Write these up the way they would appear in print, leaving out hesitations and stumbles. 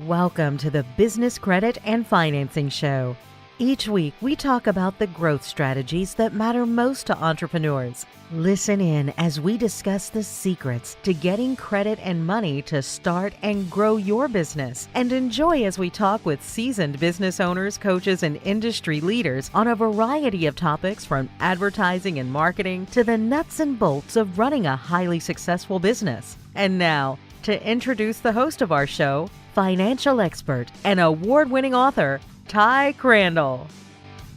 Welcome to the Business Credit and Financing Show. Each week, we talk about the growth strategies that matter most to entrepreneurs. Listen in as we discuss the secrets to getting credit and money to start and grow your business. And enjoy as we talk with seasoned business owners, coaches, and industry leaders on a variety of topics from advertising and marketing to the nuts and bolts of running a highly successful business. And now, to introduce the host of our show, financial expert and award-winning author, Ty Crandall.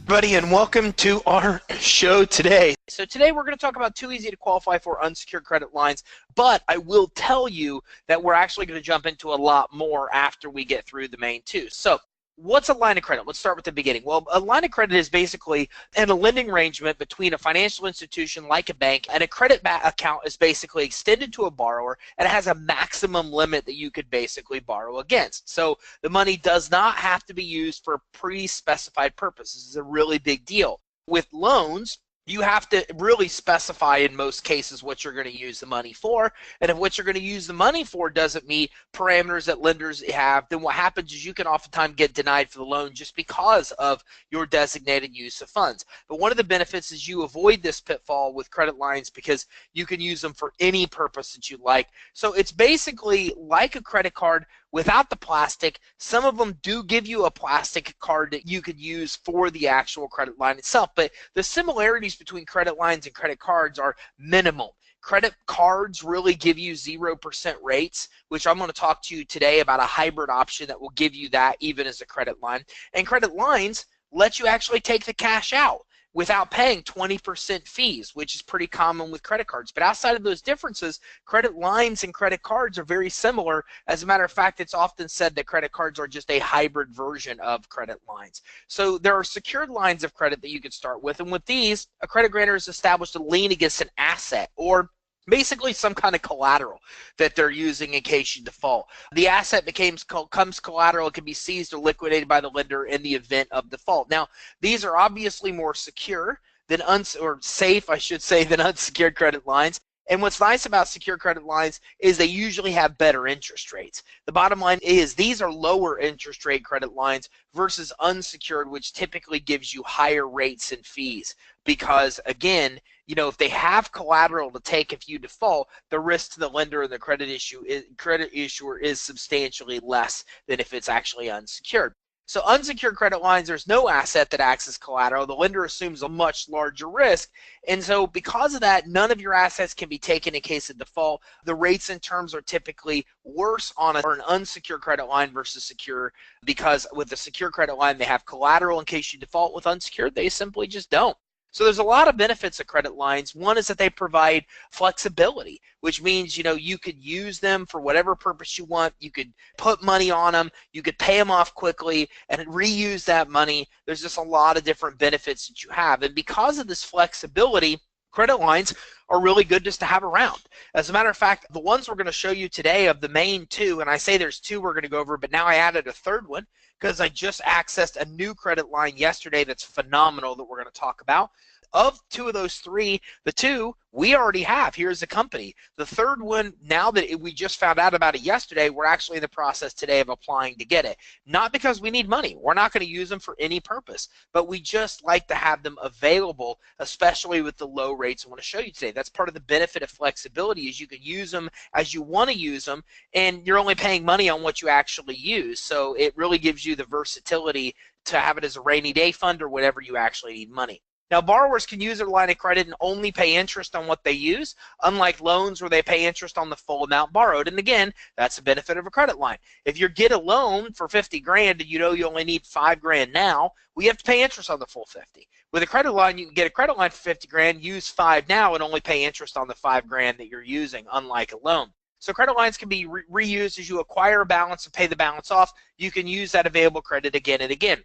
Everybody, and welcome to our show today. So today we're going to talk about too easy to qualify for unsecured credit lines, but I will tell you that we're actually going to jump into a lot more after we get through the main two. So what's a line of credit? Let's start with the beginning. Well, a line of credit is basically a lending arrangement between a financial institution like a bank, and a credit account is basically extended to a borrower, and it has a maximum limit that you could basically borrow against. So the money does not have to be used for pre-specified purposes. This is a really big deal. With loans, you have to really specify in most cases what you're going to use the money for, and if what you're going to use the money for doesn't meet parameters that lenders have, then what happens is you can oftentimes get denied for the loan just because of your designated use of funds. But one of the benefits is you avoid this pitfall with credit lines because you can use them for any purpose that you like. So it's basically like a credit card without the plastic. Some of them do give you a plastic card that you could use for the actual credit line itself, but the similarities between credit lines and credit cards are minimal. Credit cards really give you 0% rates, which I'm going to talk to you today about a hybrid option that will give you that even as a credit line. And credit lines let you actually take the cash out without paying 20% fees, which is pretty common with credit cards. But outside of those differences, credit lines and credit cards are very similar. As a matter of fact, it's often said that credit cards are just a hybrid version of credit lines. So there are secured lines of credit that you can start with, and with these, a credit grantor has established a lien against an asset or basically some kind of collateral that they're using in case you default. The asset becomes collateral. It can be seized or liquidated by the lender in the event of default. Now, these are obviously more secure than safe, I should say, than unsecured credit lines. And what's nice about secured credit lines is they usually have better interest rates. The bottom line is these are lower interest rate credit lines versus unsecured, which typically gives you higher rates and fees because, again, if they have collateral to take if you default, the risk to the lender and the credit issuer is substantially less than if it's actually unsecured. So unsecured credit lines, there's no asset that acts as collateral. The lender assumes a much larger risk. And so because of that, none of your assets can be taken in case of default. The rates and terms are typically worse on an unsecured credit line versus secure, because with the secure credit line, they have collateral in case you default. With unsecured, they simply just don't. So there's a lot of benefits of credit lines. One is that they provide flexibility, which means, you could use them for whatever purpose you want. You could put money on them. You could pay them off quickly and reuse that money. There's just a lot of different benefits that you have. And because of this flexibility, credit lines are really good just to have around. As a matter of fact, the ones we're going to show you today of the main two, and I say there's two we're going to go over, but now I added a third one because I just accessed a new credit line yesterday that's phenomenal that we're going to talk about. Of two of those three, the two we already have here as a company. The third one, now that we just found out about it yesterday, we're actually in the process today of applying to get it. Not because we need money. We're not going to use them for any purpose, but we just like to have them available, especially with the low rates I want to show you today. That's part of the benefit of flexibility is you can use them as you want to use them, and you're only paying money on what you actually use. So it really gives you the versatility to have it as a rainy day fund or whatever you actually need money. Now, borrowers can use their line of credit and only pay interest on what they use, unlike loans where they pay interest on the full amount borrowed. And again, that's the benefit of a credit line. If you get a loan for 50 grand and you only need 5 grand now, we have to pay interest on the full 50. With a credit line, you can get a credit line for 50 grand, use 5 now, and only pay interest on the 5 grand that you're using, unlike a loan. So credit lines can be reused as you acquire a balance and pay the balance off. You can use that available credit again and again.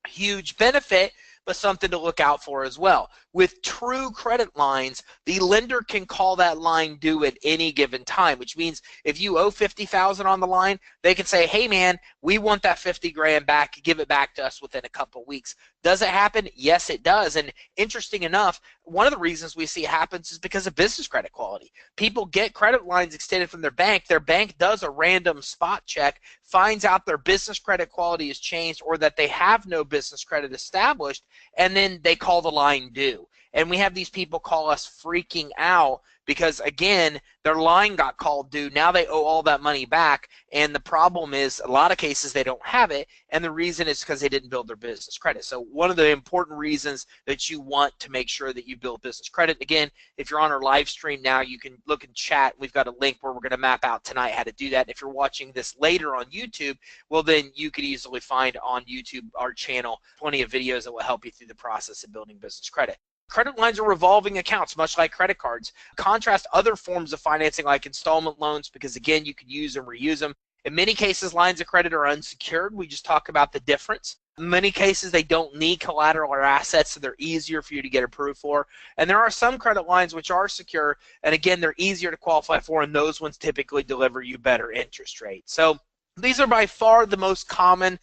Huge benefit, but something to look out for as well. With true credit lines, the lender can call that line due at any given time, which means if you owe $50,000 on the line, they can say, hey man, we want that 50 grand back, give it back to us within a couple weeks. Does it happen? Yes, it does. And interesting enough, one of the reasons we see it happens is because of business credit quality. People get credit lines extended from their bank. Their bank does a random spot check finds out their business credit quality has changed or that they have no business credit established, and then they call the line due. And we have these people call us freaking out because, again, their line got called due. Now they owe all that money back. And the problem is, a lot of cases, they don't have it. And the reason is because they didn't build their business credit. So one of the important reasons that you want to make sure that you build business credit, again, if you're on our live stream now, you can look in chat. We've got a link where we're going to map out tonight how to do that. And if you're watching this later on YouTube, well, then you could easily find on YouTube, our channel, plenty of videos that will help you through the process of building business credit. Credit lines are revolving accounts, much like credit cards. Contrast other forms of financing like installment loans because, again, you can use and reuse them. In many cases, lines of credit are unsecured. We just talk about the difference. In many cases, they don't need collateral or assets, so they're easier for you to get approved for. And there are some credit lines which are secure, and again, they're easier to qualify for, and those ones typically deliver you better interest rates. So these are by far the most commonly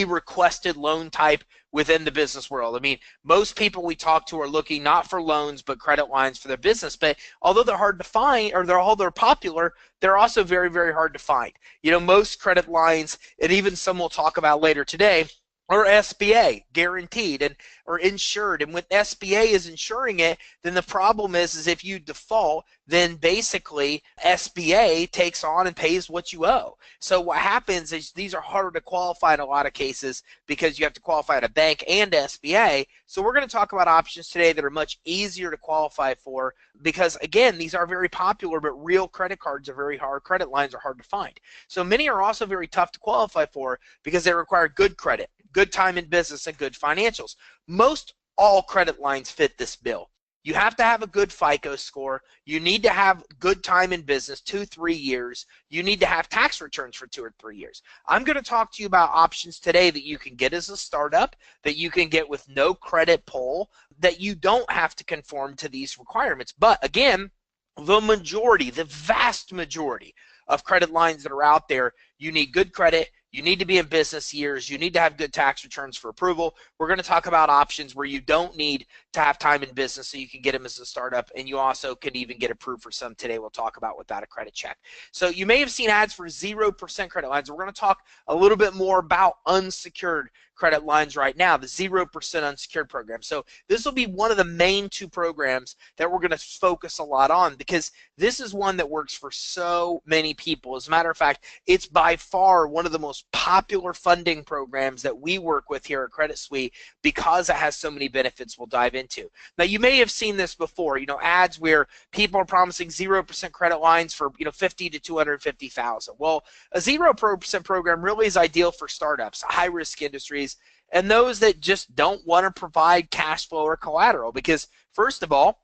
requested loan type within the business world. I mean, most people we talk to are looking not for loans but credit lines for their business. But although they're hard to find, or they're popular, they're also very, very hard to find. You know, most credit lines, and even some we'll talk about later today, or SBA, guaranteed, and or insured. And when SBA is insuring it, then the problem is if you default, then basically SBA takes on and pays what you owe. So what happens is these are harder to qualify in a lot of cases because you have to qualify at a bank and SBA. So we're going to talk about options today that are much easier to qualify for because, again, these are very popular, but real credit cards are very hard. Credit lines are hard to find. So many are also very tough to qualify for because they require good credit, good time in business, and good financials. Most all credit lines fit this bill. You have to have a good FICO score. You need to have good time in business, 2-3 years. You need to have tax returns for 2 or 3 years. I'm going to talk to you about options today that you can get as a startup, that you can get with no credit pull, that you don't have to conform to these requirements. But again, the majority, the vast majority of credit lines that are out there, you need good credit. You need to be in business years. You need to have good tax returns for approval. We're going to talk about options where you don't need to have time in business so you can get them as a startup, and you also can even get approved for some today we'll talk about without a credit check. So you may have seen ads for 0% credit lines. We're going to talk a little bit more about unsecured credit lines right now, the 0% unsecured program. So this will be one of the main 2 programs that we're going to focus a lot on because this is one that works for so many people. As a matter of fact, it's by far one of the most popular funding programs that we work with here at Credit Suite because it has so many benefits we'll dive into. Now, you may have seen this before, you know, ads where people are promising 0% credit lines for, you know, $50,000 to $250,000. Well, a 0% program really is ideal for startups, high-risk industries, and those that just don't want to provide cash flow or collateral because, first of all,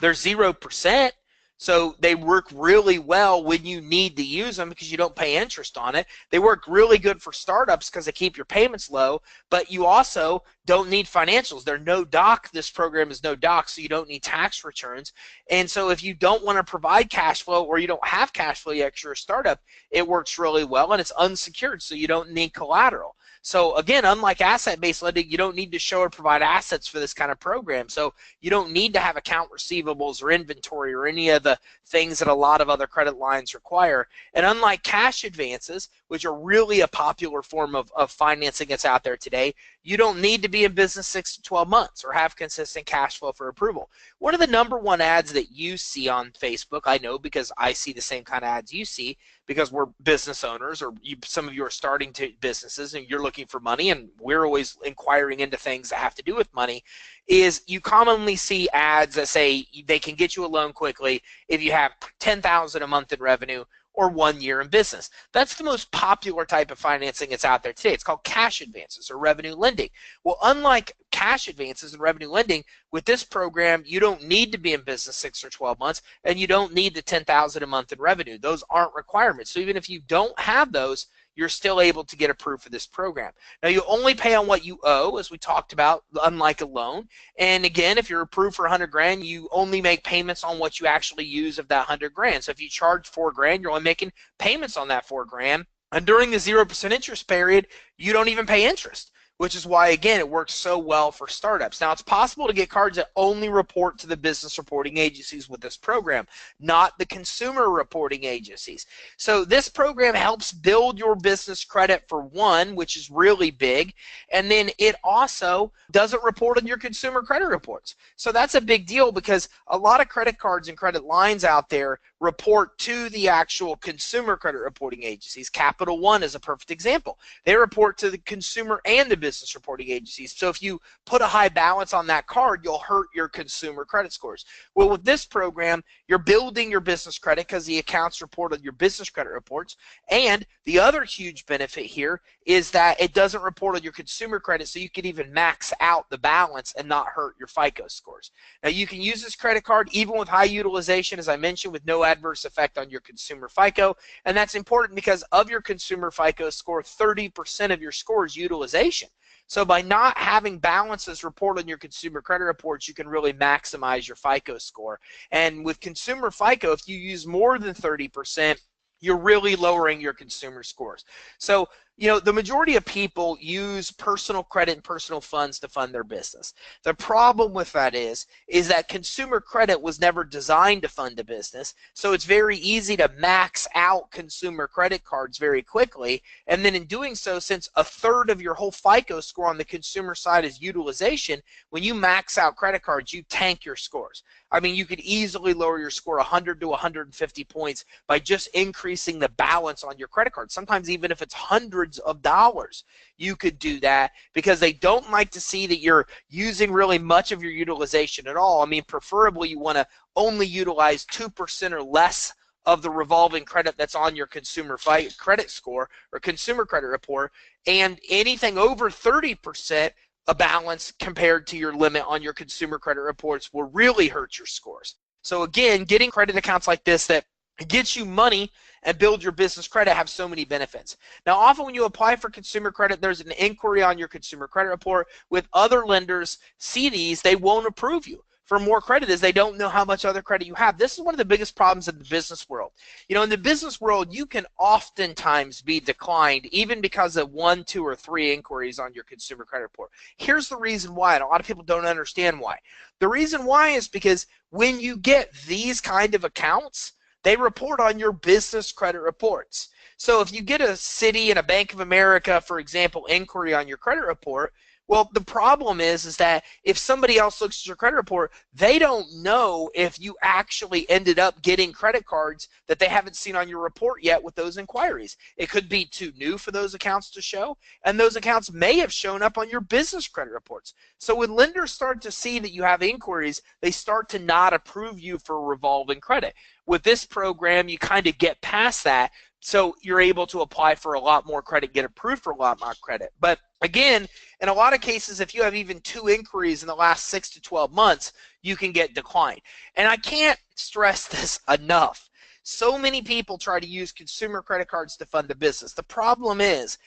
they're 0%. So they work really well when you need to use them because you don't pay interest on it. They work really good for startups because they keep your payments low, but you also don't need financials. They're no doc. This program is no doc, so you don't need tax returns. And so if you don't want to provide cash flow or you don't have cash flow yet, you're a startup, it works really well, and it's unsecured, so you don't need collateral. So again, unlike asset-based lending, you don't need to show or provide assets for this kind of program. So you don't need to have account receivables or inventory or any of the things that a lot of other credit lines require. And unlike cash advances, which are really a popular form of financing that's out there today, you don't need to be in business 6 to 12 months or have consistent cash flow for approval. One of the #1 ads that you see on Facebook, I know because I see the same kind of ads you see because we're business owners, or some of you are starting businesses and you're looking for money, and we're always inquiring into things that have to do with money, is you commonly see ads that say they can get you a loan quickly if you have $10,000 a month in revenue or 1 year in business. That's the most popular type of financing that's out there today. It's called cash advances or revenue lending. Well, unlike cash advances and revenue lending, with this program, you don't need to be in business 6 or 12 months, and you don't need the $10,000 a month in revenue. Those aren't requirements. So even if you don't have those, you're still able to get approved for this program. Now, you only pay on what you owe, as we talked about, unlike a loan. And again, if you're approved for $100,000, you only make payments on what you actually use of that $100,000. So if you charge $4,000, you're only making payments on that $4,000. And during the 0% interest period, you don't even pay interest. which is why, again, it works so well for startups. Now, it's possible to get cards that only report to the business reporting agencies with this program, not the consumer reporting agencies. So this program helps build your business credit for one, which is really big, and then it also doesn't report on your consumer credit reports. So that's a big deal because a lot of credit cards and credit lines out there report to the actual consumer credit reporting agencies. Capital One is a perfect example. They report to the consumer and the business reporting agencies. So if you put a high balance on that card, you'll hurt your consumer credit scores. Well, with this program, you're building your business credit because the accounts report on your business credit reports. And the other huge benefit here is that it doesn't report on your consumer credit, so you can even max out the balance and not hurt your FICO scores. Now, you can use this credit card even with high utilization, as I mentioned, with no adverse effect on your consumer FICO. And that's important because of your consumer FICO score, 30% of your score is utilization. So by not having balances report on your consumer credit reports, you can really maximize your FICO score. And with consumer FICO, if you use more than 30%, you're really lowering your consumer scores. So, you know, the majority of people use personal credit and personal funds to fund their business. The problem with that is that consumer credit was never designed to fund a business, so it's very easy to max out consumer credit cards very quickly, and then in doing so, since a third of your whole FICO score on the consumer side is utilization, when you max out credit cards, you tank your scores. I mean, you could easily lower your score 100 to 150 points by just increasing the balance on your credit card. Sometimes even if it's hundreds of dollars, you could do that because they don't like to see that you're using really much of your utilization at all. I mean, preferably you want to only utilize 2% or less of the revolving credit that's on your consumer credit score or consumer credit report, and anything over 30% a balance compared to your limit on your consumer credit reports will really hurt your scores. So again, getting credit accounts like this that gets you money and build your business credit have so many benefits. Now, often when you apply for consumer credit, there's an inquiry on your consumer credit report. With other lenders see these, they won't approve you for more credit as they don't know how much other credit you have. This is one of the biggest problems in the business world. You know, in the business world, you can oftentimes be declined even because of 1, 2, or 3 inquiries on your consumer credit report. Here's the reason why, and a lot of people don't understand why. The reason why is because when you get these kind of accounts, they report on your business credit reports. So if you get a Citi and a Bank of America, for example, inquiry on your credit report, well, the problem is that if somebody else looks at your credit report, they don't know if you actually ended up getting credit cards that they haven't seen on your report yet with those inquiries. It could be too new for those accounts to show, and those accounts may have shown up on your business credit reports. So when lenders start to see that you have inquiries, they start to not approve you for revolving credit. With this program, you kind of get past that, so you're able to apply for a lot more credit, get approved for a lot more credit. But again, in a lot of cases, if you have even 2 inquiries in the last 6 to 12 months, you can get declined. And I can't stress this enough. So many people try to use consumer credit cards to fund a business. The problem is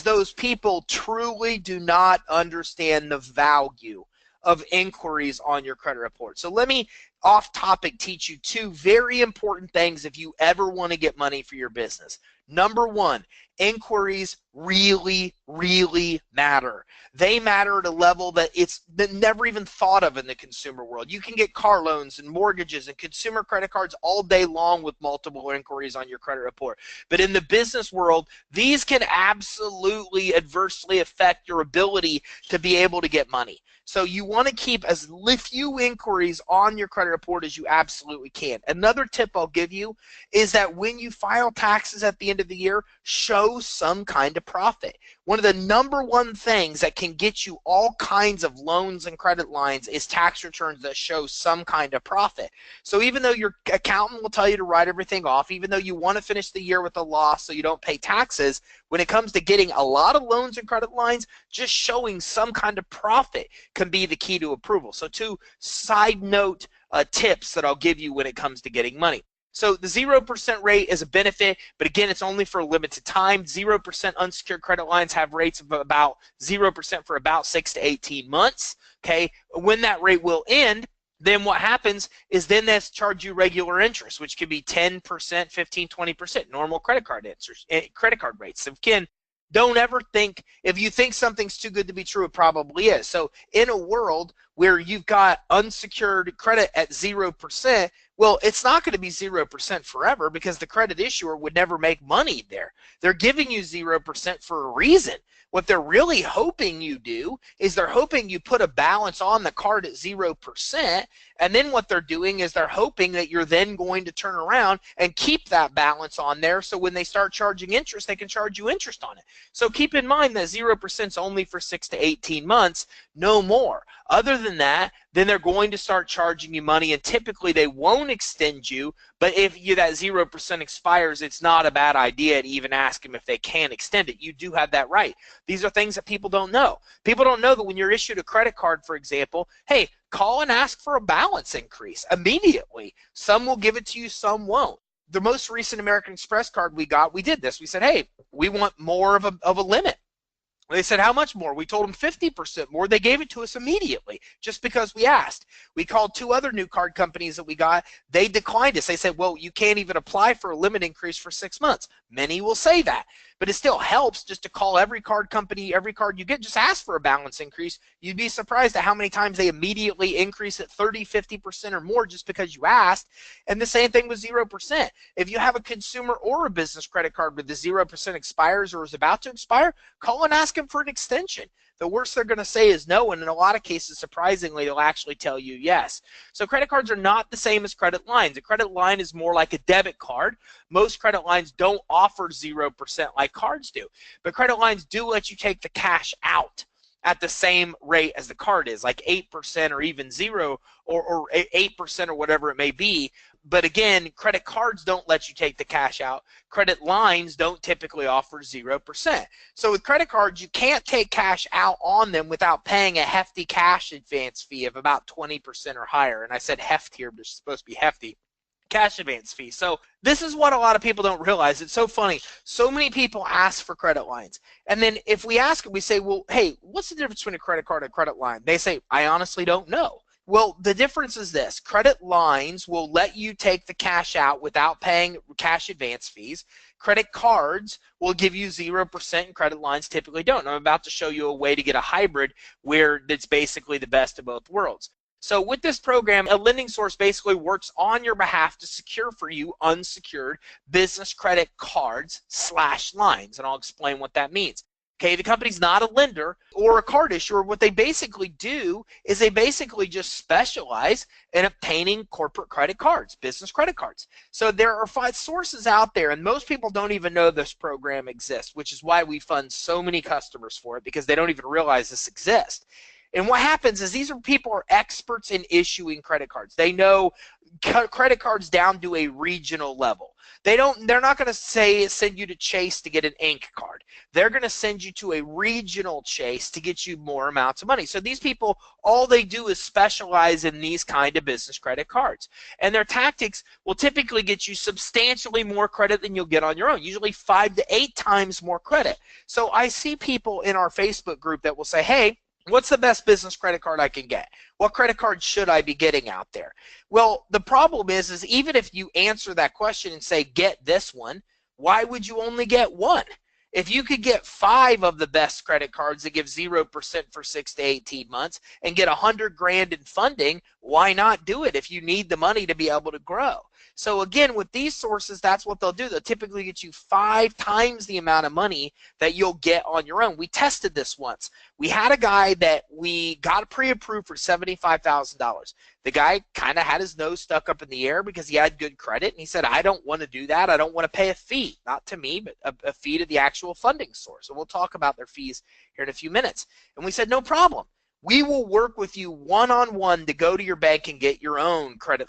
those people truly do not understand the value of inquiries on your credit report. So let me off topic teach you 2 very important things if you ever want to get money for your business. Number 1, inquiries really, really matter. They matter at a level that it's never even thought of in the consumer world. You can get car loans and mortgages and consumer credit cards all day long with multiple inquiries on your credit report. But in the business world, these can absolutely adversely affect your ability to be able to get money. So you want to keep as few inquiries on your credit report as you absolutely can. Another tip I'll give you is that when you file taxes at the end of the year, show some kind of profit. One of the number 1 things that can get you all kinds of loans and credit lines is tax returns that show some kind of profit. So even though your accountant will tell you to write everything off, even though you want to finish the year with a loss so you don't pay taxes, when it comes to getting a lot of loans and credit lines, just showing some kind of profit can be the key to approval. So 2 side note tips that I'll give you when it comes to getting money. So the 0% rate is a benefit, but again, it's only for a limited time. 0% unsecured credit lines have rates of about 0% for about 6 to 18 months. Okay, when that rate will end, then what happens is then that's charge you regular interest, which could be 10%, 15, 20%, normal credit card rates. So again, Don't ever think, if you think something's too good to be true, it probably is. So in a world where you've got unsecured credit at 0%, well, it's not going to be 0% forever because the credit issuer would never make money there. They're giving you 0% for a reason. What they're really hoping you do is they're hoping you put a balance on the card at 0%, and then what they're doing is they're hoping that you're then going to turn around and keep that balance on there, so when they start charging interest, they can charge you interest on it. So keep in mind that 0% is only for 6 to 18 months, no more. Other than that, then they're going to start charging you money, and typically they won't extend you, but if that 0% expires, it's not a bad idea to even ask them if they can extend it. You do have that right. These are things that people don't know. People don't know that when you're issued a credit card, for example, hey, call and ask for a balance increase immediately. Some will give it to you, some won't. The most recent American Express card we got, we did this. We said, hey, we want more of a limit. They said, how much more? We told them 50% more. They gave it to us immediately just because we asked. We called 2 other new card companies that we got. They declined us. They said, well, you can't even apply for a limit increase for 6 months. Many will say that. But it still helps just to call every card company, every card you get, just ask for a balance increase. You'd be surprised at how many times they immediately increase it 30, 50% or more just because you asked. And the same thing with 0%. If you have a consumer or a business credit card where the 0% expires or is about to expire, call and ask them for an extension. The worst they're going to say is no, and in a lot of cases, surprisingly, they'll actually tell you yes. So credit cards are not the same as credit lines. A credit line is more like a debit card. Most credit lines don't offer 0% like cards do, but credit lines do let you take the cash out at the same rate as the card is, like 8% or even 0 or 8% or whatever it may be. But again, credit cards don't let you take the cash out. Credit lines don't typically offer 0%. So with credit cards, you can't take cash out on them without paying a hefty cash advance fee of about 20% or higher. And I said heft here, but it's supposed to be hefty. Cash advance fee. So this is what a lot of people don't realize. It's so funny. So many people ask for credit lines. And then if we ask them, we say, well, hey, what's the difference between a credit card and a credit line? They say, I honestly don't know. Well, the difference is this. Credit lines will let you take the cash out without paying cash advance fees. Credit cards will give you 0% and credit lines typically don't. And I'm about to show you a way to get a hybrid where it's basically the best of both worlds. So with this program, a lending source basically works on your behalf to secure for you unsecured business credit cards / lines, and I'll explain what that means. Okay, the company's not a lender or a card issuer. What they basically do is they basically just specialize in obtaining corporate credit cards, business credit cards. So there are 5 sources out there, and most people don't even know this program exists, which is why we fund so many customers for it, because they don't even realize this exists. And what happens is these are people who are experts in issuing credit cards. They know credit cards down to a regional level. They're not going to send you to Chase to get an Ink card. They're going to send you to a regional Chase to get you more amounts of money. So these people, all they do is specialize in these kind of business credit cards. And their tactics will typically get you substantially more credit than you'll get on your own, usually 5 to 8 times more credit. So I see people in our Facebook group that will say, hey, what's the best business credit card I can get? What credit card should I be getting out there? Well, the problem is even if you answer that question and say, get this one, why would you only get one? If you could get 5 of the best credit cards that give 0% for 6 to 18 months and get $100,000 in funding, why not do it if you need the money to be able to grow? So again, with these sources, that's what they'll do. They'll typically get you 5 times the amount of money that you'll get on your own. We tested this once. We had a guy that we got pre-approved for $75,000. The guy kind of had his nose stuck up in the air because he had good credit, and he said, I don't want to do that. I don't want to pay a fee, not to me, but a fee to the actual funding source. And we'll talk about their fees here in a few minutes. And we said, no problem. We will work with you one-on-one to go to your bank and get your own credit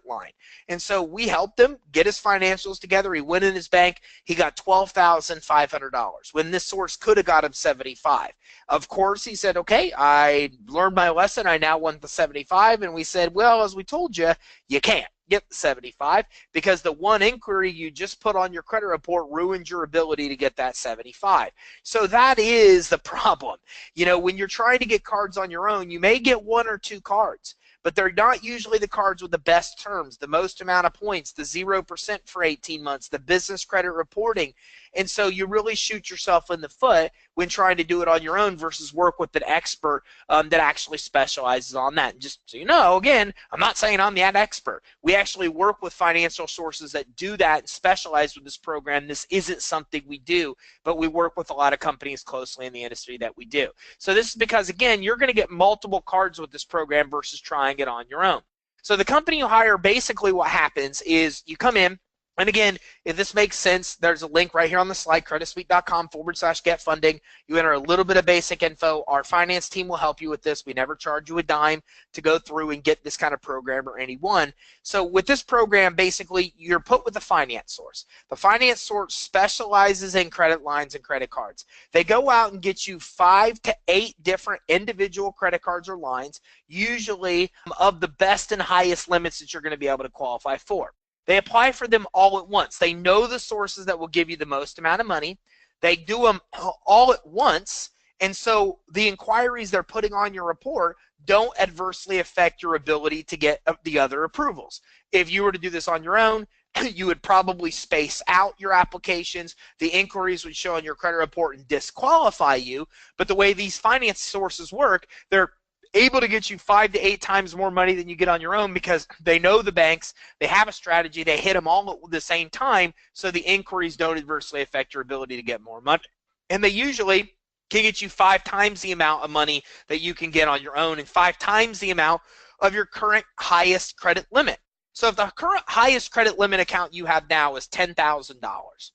line. And so we helped him get his financials together. He went in his bank. He got $12,500 when this source could have got him $75,000. Of course, he said, okay, I learned my lesson. I now want the $75,000. And we said, well, as we told you, you can't get the $75,000 because the one inquiry you just put on your credit report ruined your ability to get that $75,000. So that is the problem. You know, when you're trying to get cards on your own, you may get 1 or 2 cards. but they're not usually the cards with the best terms, the most amount of points, the 0% for 18 months, the business credit reporting. And so you really shoot yourself in the foot when trying to do it on your own versus work with an expert that actually specializes on that. And just so you know, again, I'm not saying I'm that expert. We actually work with financial sources that do that and specialize with this program. This isn't something we do, but we work with a lot of companies closely in the industry that we do. So this is because, again, you're going to get multiple cards with this program versus trying it on your own. So the company you hire, basically what happens is you come in, and again, if this makes sense, there's a link right here on the slide, creditsuite.com/get-funding. You enter a little bit of basic info. Our finance team will help you with this. We never charge you a dime to go through and get this kind of program or any one. So with this program, basically, you're put with a finance source. The finance source specializes in credit lines and credit cards. They go out and get you 5 to 8 different individual credit cards or lines, usually of the best and highest limits that you're going to be able to qualify for. They apply for them all at once. They know the sources that will give you the most amount of money. They do them all at once, and so the inquiries they're putting on your report don't adversely affect your ability to get the other approvals. If you were to do this on your own, you would probably space out your applications. The inquiries would show on your credit report and disqualify you, but the way these finance sources work, they're able to get you 5 to 8 times more money than you get on your own because they know the banks, they have a strategy, they hit them all at the same time, so the inquiries don't adversely affect your ability to get more money. And they usually can get you 5 times the amount of money that you can get on your own and 5 times the amount of your current highest credit limit. So if the current highest credit limit account you have now is $10,000,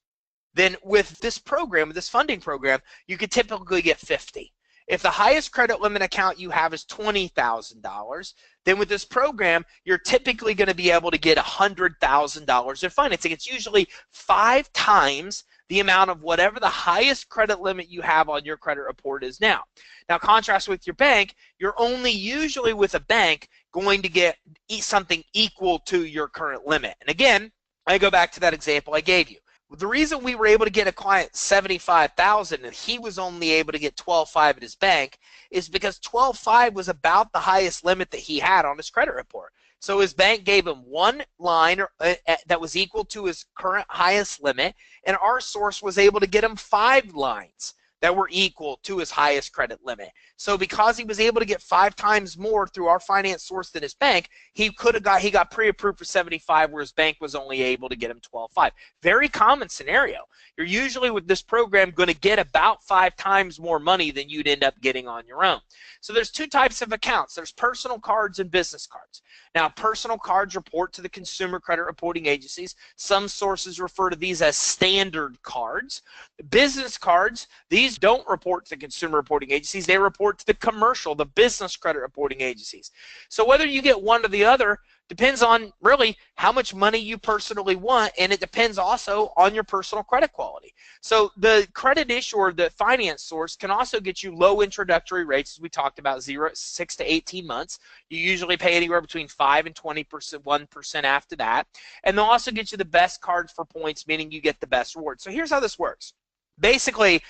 then with this program, with this funding program, you could typically get 50. If the highest credit limit account you have is $20,000, then with this program, you're typically going to be able to get $100,000 in financing. It's usually 5 times the amount of whatever the highest credit limit you have on your credit report is now. Now, contrast with your bank, you're only usually with a bank going to get something equal to your current limit. And again, I go back to that example I gave you. The reason we were able to get a client $75,000 and he was only able to get $12,500 at his bank is because $12,500 was about the highest limit that he had on his credit report. So his bank gave him one line that was equal to his current highest limit, and our source was able to get him 5 lines that were equal to his highest credit limit. So because he was able to get 5 times more through our finance source than his bank, he got pre-approved for $75,000 where his bank was only able to get him $12,500. Very common scenario. You're usually with this program going to get about 5 times more money than you'd end up getting on your own. So there's 2 types of accounts. There's personal cards and business cards. Now, personal cards report to the consumer credit reporting agencies. Some sources refer to these as standard cards. Business cards, these don't report to the consumer reporting agencies. They report to the commercial, the business credit reporting agencies. So whether you get one or the other depends on really how much money you personally want, and it depends also on your personal credit quality. So the credit issuer, the finance source, can also get you low introductory rates, as we talked about, 6 to 18 months. You usually pay anywhere between 5 and 20%, 1% after that. And they'll also get you the best cards for points, meaning you get the best reward. So here's how this works. Basically,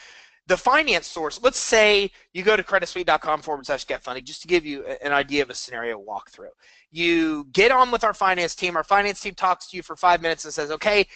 the finance source, let's say you go to creditsuite.com/get-funding, just to give you an idea of a scenario walkthrough. You get on with our finance team. Our finance team talks to you for 5 minutes and says, okay,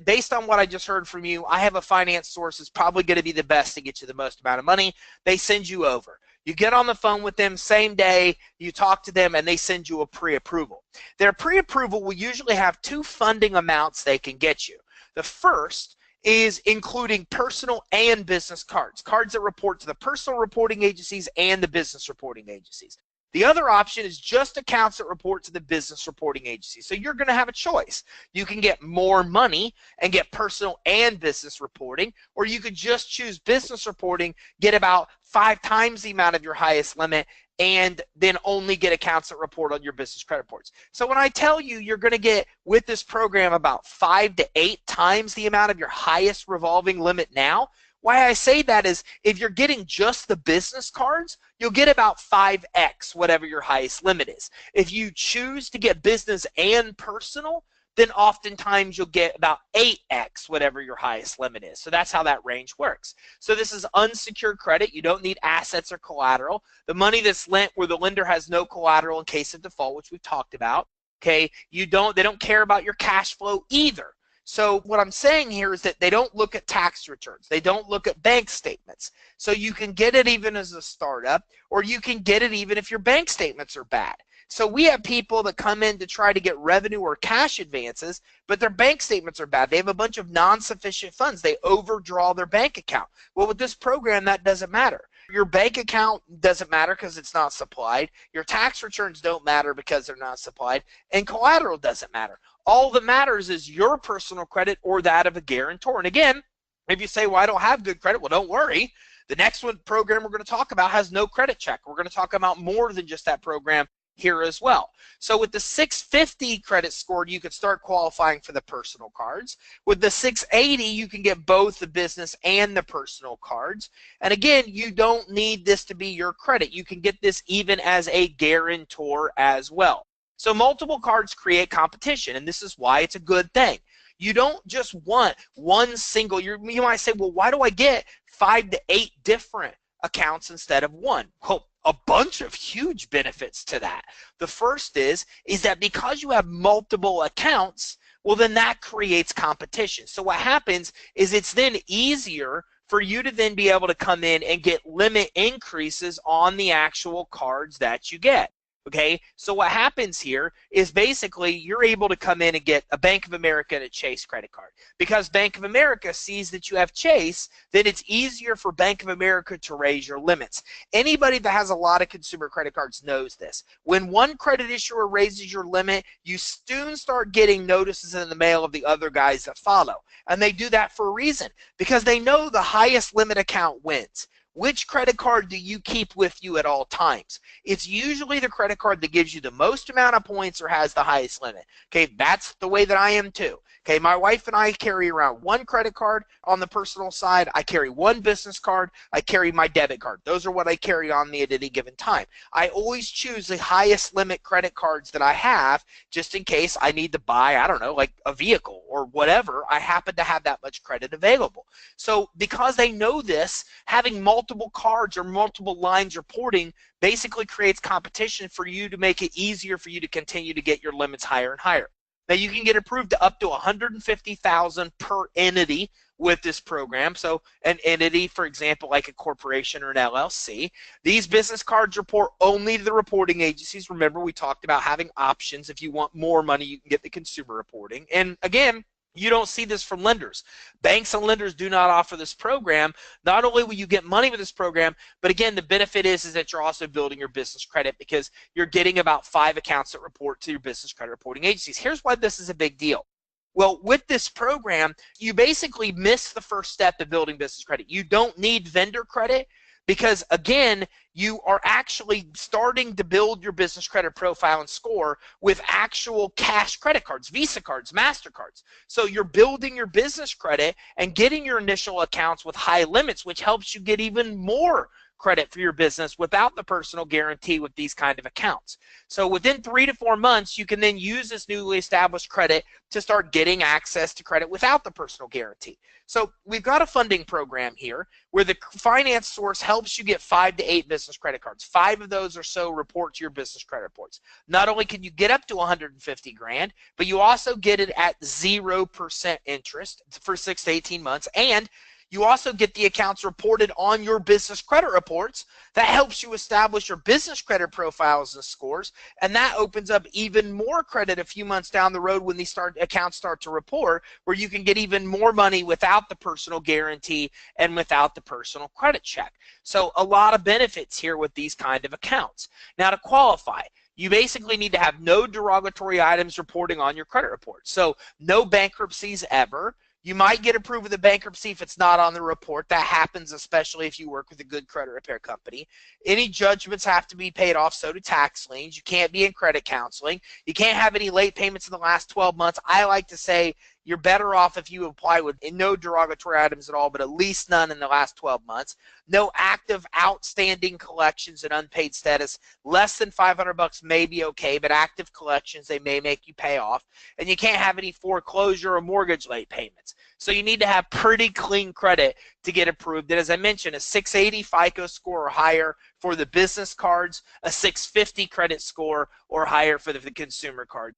based on what I just heard from you, I have a finance source that's probably going to be the best to get you the most amount of money. They send you over. You get on the phone with them same day, you talk to them, and they send you a pre-approval. Their pre-approval will usually have 2 funding amounts they can get you. The first is including personal and business cards that report to the personal reporting agencies and the business reporting agencies. The other option is just accounts that report to the business reporting agency. So you're going to have a choice. You can get more money and get personal and business reporting, or you could just choose business reporting, get about 5 times the amount of your highest limit, and then only get accounts that report on your business credit reports. So when I tell you you're going to get, with this program, about 5 to 8 times the amount of your highest revolving limit now, why I say that is if you're getting just the business cards, you'll get about 5x whatever your highest limit is. If you choose to get business and personal, then oftentimes you'll get about 8x whatever your highest limit is. So that's how that range works. So this is unsecured credit. You don't need assets or collateral. The money that's lent where the lender has no collateral in case of default, which we've talked about. Okay, they don't care about your cash flow either. So what I'm saying here is that they don't look at tax returns. They don't look at bank statements. So you can get it even as a startup, or you can get it even if your bank statements are bad. So we have people that come in to try to get revenue or cash advances, but their bank statements are bad. They have a bunch of non-sufficient funds. They overdraw their bank account. Well, with this program, that doesn't matter. Your bank account doesn't matter because it's not supplied. Your tax returns don't matter because they're not supplied. And collateral doesn't matter. All that matters is your personal credit or that of a guarantor. And again, if you say, well, I don't have good credit, well, don't worry. The next program we're going to talk about has no credit check. We're going to talk about more than just that program here as well. So with the 650 credit score, you could start qualifying for the personal cards. With the 680, you can get both the business and the personal cards. And again, you don't need this to be your credit. You can get this even as a guarantor as well. So multiple cards create competition, and this is why it's a good thing. You don't just want one single. You might say, well, why do I get 5 to 8 different accounts instead of one? Well, a bunch of huge benefits to that. The first is that because you have multiple accounts, well, then that creates competition. So what happens is it's then easier for you to then be able to come in and get limit increases on the actual cards that you get. Okay, so what happens here is basically you're able to come in and get a Bank of America and a Chase credit card. Because Bank of America sees that you have Chase, then it's easier for Bank of America to raise your limits. Anybody that has a lot of consumer credit cards knows this. When one credit issuer raises your limit, you soon start getting notices in the mail of the other guys that follow. And they do that for a reason, because they know the highest limit account wins. Which credit card do you keep with you at all times? It's usually the credit card that gives you the most amount of points or has the highest limit. Okay, that's the way that I am too. Okay, my wife and I carry around one credit card on the personal side. I carry one business card. I carry my debit card. Those are what I carry on me at any given time. I always choose the highest limit credit cards that I have just in case I need to buy, I don't know, like a vehicle or whatever. I happen to have that much credit available. So because they know this, having multiple cards or multiple lines reporting basically creates competition for you to make it easier for you to continue to get your limits higher and higher. Now you can get approved to up to $150,000 per entity with this program. So an entity, for example, like a corporation or an LLC. These business cards report only to the reporting agencies. Remember, we talked about having options. If you want more money, you can get the consumer reporting. And again, you don't see this from lenders. Banks and lenders do not offer this program. Not only will you get money with this program, but again, the benefit is that you're also building your business credit because you're getting about 5 accounts that report to your business credit reporting agencies. Here's why this is a big deal. Well, with this program, you basically miss the first step of building business credit. You don't need vendor credit because, again, you are actually starting to build your business credit profile and score with actual cash credit cards, Visa cards, MasterCards. So you're building your business credit and getting your initial accounts with high limits, which helps you get even more credit for your business without the personal guarantee with these kind of accounts. So within 3 to 4 months, you can then use this newly established credit to start getting access to credit without the personal guarantee. So we've got a funding program here where the finance source helps you get 5 to 8 business credit cards. 5 of those or so report to your business credit reports. Not only can you get up to 150 grand, but you also get it at 0% interest for 6 to 18 months, and you also get the accounts reported on your business credit reports. That helps you establish your business credit profiles and scores, and that opens up even more credit a few months down the road when these accounts start to report, where you can get even more money without the personal guarantee and without the personal credit check. So a lot of benefits here with these kind of accounts. Now, to qualify, you basically need to have no derogatory items reporting on your credit report. So no bankruptcies ever. You might get approved with a bankruptcy if it's not on the report. That happens especially if you work with a good credit repair company. Any judgments have to be paid off, so do tax liens. You can't be in credit counseling. You can't have any late payments in the last 12 months. I like to say you're better off if you apply with no derogatory items at all, but at least none in the last 12 months. No active outstanding collections and unpaid status. Less than $500 may be okay, but active collections, they may make you pay off. And you can't have any foreclosure or mortgage late payments. So you need to have pretty clean credit to get approved. And as I mentioned, a 680 FICO score or higher for the business cards, a 650 credit score or higher for the consumer card.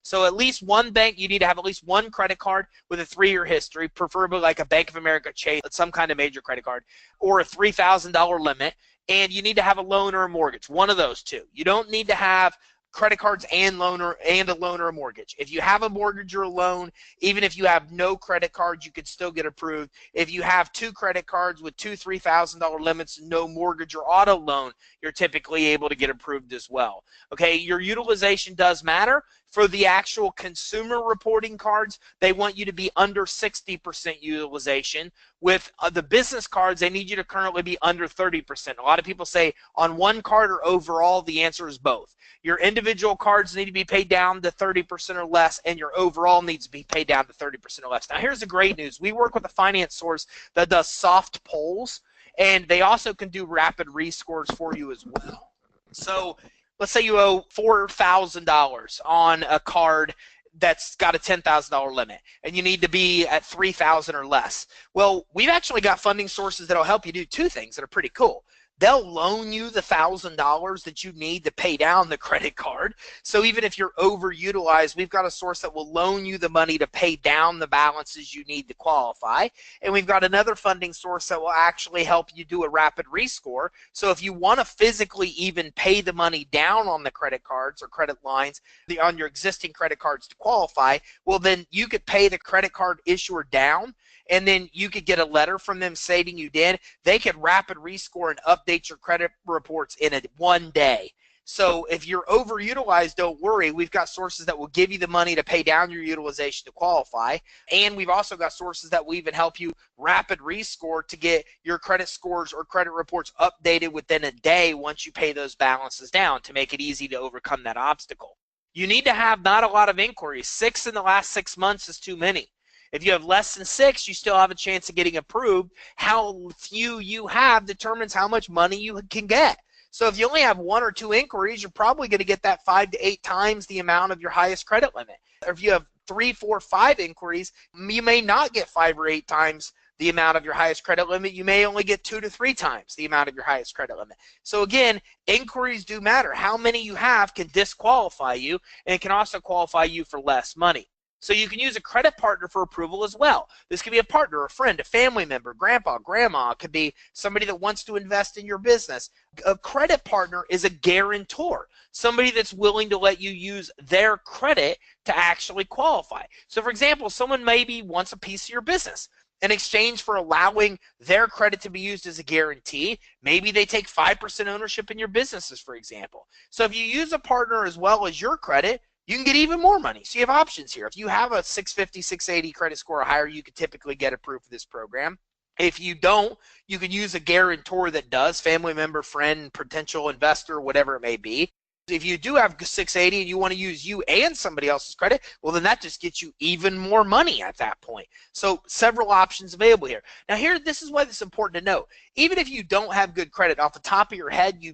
So at least one bank, you need to have at least one credit card with a 3-year history, preferably like a Bank of America, Chase, some kind of major credit card, or a $3,000 limit. And you need to have a loan or a mortgage, one of those two. You don't need to have credit cards and a loan or a mortgage. If you have a mortgage or a loan, even if you have no credit cards, you could still get approved. If you have 2 credit cards with 2 $3,000 limits, no mortgage or auto loan, you're typically able to get approved as well. Okay, your utilization does matter. For the actual consumer reporting cards, they want you to be under 60% utilization. With the business cards, they need you to currently be under 30%. A lot of people say on one card or overall, the answer is both. Your individual cards need to be paid down to 30% or less, and your overall needs to be paid down to 30% or less. Now, here's the great news. We work with a finance source that does soft pulls, and they also can do rapid rescores for you as well. So let's say you owe $4,000 on a card that's got a $10,000 limit, and you need to be at $3,000 or less. Well, we've actually got funding sources that'll help you do 2 things that are pretty cool. They'll loan you the $1,000 that you need to pay down the credit card. So even if you're overutilized, we've got a source that will loan you the money to pay down the balances you need to qualify. And we've got another funding source that will actually help you do a rapid rescore. So if you want to physically even pay the money down on the credit cards or credit lines on your existing credit cards to qualify, well, then you could pay the credit card issuer down, and then you could get a letter from them stating you did. They could rapid rescore and update your credit reports in one day. So if you're overutilized, don't worry. We've got sources that will give you the money to pay down your utilization to qualify. And we've also got sources that will even help you rapid rescore to get your credit scores or credit reports updated within a day once you pay those balances down, to make it easy to overcome that obstacle. You need to have not a lot of inquiries. 6 in the last 6 months is too many. If you have less than 6, you still have a chance of getting approved. How few you have determines how much money you can get. So if you only have 1 or 2 inquiries, you're probably going to get that 5 to 8 times the amount of your highest credit limit. Or if you have 3, 4, 5 inquiries, you may not get 5 or 8 times the amount of your highest credit limit. You may only get 2 to 3 times the amount of your highest credit limit. So again, inquiries do matter. How many you have can disqualify you, and it can also qualify you for less money. So you can use a credit partner for approval as well. This could be a partner, a friend, a family member, grandpa, grandma. It could be somebody that wants to invest in your business. A credit partner is a guarantor, somebody that's willing to let you use their credit to actually qualify. So for example, someone maybe wants a piece of your business. In exchange for allowing their credit to be used as a guarantee, maybe they take 5% ownership in your businesses, for example. So if you use a partner as well as your credit, you can get even more money. So you have options here. If you have a 650, 680 credit score or higher, you could typically get approved for this program. If you don't, you can use a guarantor that does, family member, friend, potential investor, whatever it may be. If you do have 680 and you want to use you and somebody else's credit, well, then that just gets you even more money at that point. So several options available here. Now this is why this is important to know. Even if you don't have good credit, off the top of your head, you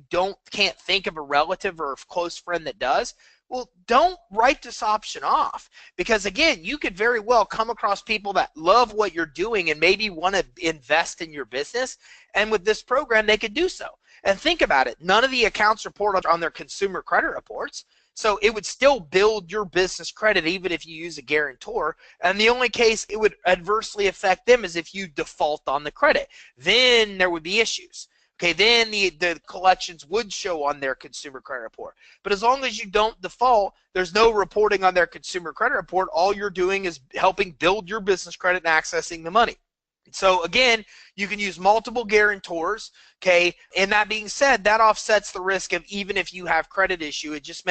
can't think of a relative or a close friend that does, well, don't write this option off, because again, you could very well come across people that love what you're doing and maybe want to invest in your business, and with this program, they could do so. And think about it. None of the accounts report on their consumer credit reports, so it would still build your business credit even if you use a guarantor, and the only case it would adversely affect them is if you default on the credit. Then there would be issues. Okay, then the collections would show on their consumer credit report. But as long as you don't default, there's no reporting on their consumer credit report. All you're doing is helping build your business credit and accessing the money. So again, you can use multiple guarantors, okay? And that being said, that offsets the risk of even if you have credit issue, it just